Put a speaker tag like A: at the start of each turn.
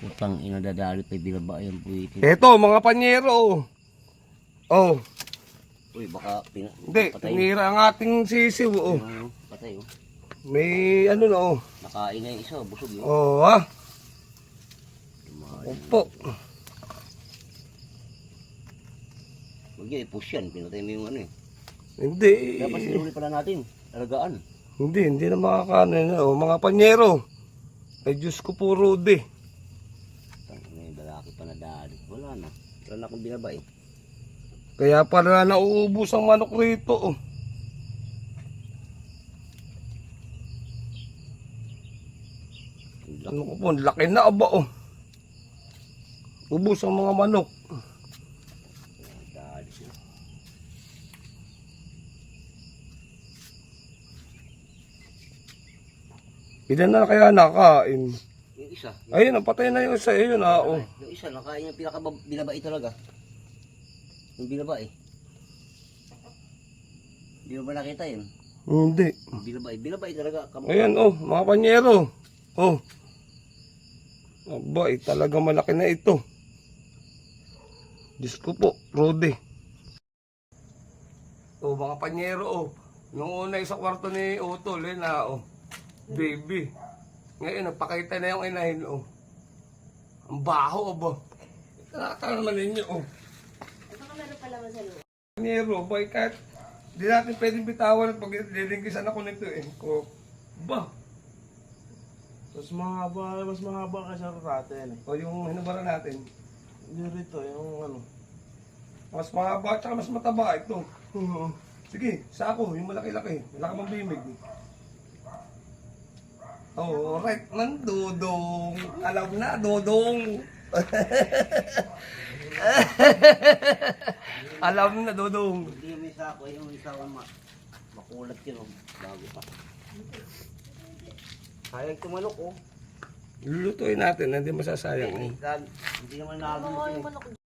A: Utang ina dadali pa bilaba yan po ito.
B: Eto, mga panyero. Oh.
A: Uy, baka
B: Hindi, tinira ang ating sisiw. Oh.
A: Patay oh.
B: May ano na oh.
A: Nakain na yung isa, busog yun.
B: Oh, ha? Opo.
A: Huwag yan, i-push yan. Pinatay mo yung ano eh.
B: Hindi.
A: Dapat sinuli pala natin. Alagaan.
B: Hindi na makakaano na. Oh, mga panyero. Ay, Diyos ko po, Rudy.
A: May lalaki pa na dali. Wala na. Wala na akong binaba eh.
B: Kaya pala nauubos ang manok rito. Oh. Ano ko po, laki na aba oh. Ubos ang mga manok.
A: Dali siya.
B: Ilan na kaya nakain?
A: Yung isa.
B: Ayun, napatay na yung isa. Ayun ah, oh.
A: Yung isa, nakain yung pinaka-binaba talaga. Yung binaba eh. Hindi mo ba nakita yun?
B: Hindi.
A: Binaba talaga.
B: Ayan oh, mga panyero. Oh. Aba, talaga malaki na ito. Diyos ko po, Rudy. Oh, mga panyero oh. Nung una sa kwarto ni Utol, eh na oh. Baby. Ngayon, nagpakita na yung inahin oh. Ang baho oh ba. Nakakala naman ninyo oh.
C: Baka meron pala sa loob.
B: Panyero, boy, kahit di natin pwedeng bitawan pag lilingkisan ako nito eh. Ko, ba?
D: Mas mahaba kasi natin eh.
B: O yung hinubara natin.
D: Hindi rito, yung ano.
B: Mas mahaba at saka mas mataba ito. Sige, sako, yung malaki-laki. Wala ka mang bimig. Oh, right man, Dodong. Alam na, Dodong. Alam na, Dodong.
A: Hindi yung isa ko, yung isa ko makulat yun oh. Bago pa. Sayang tumalok oh.
B: Lulutuin natin, hindi masasayang.
A: Hindi naman nalulog yun eh.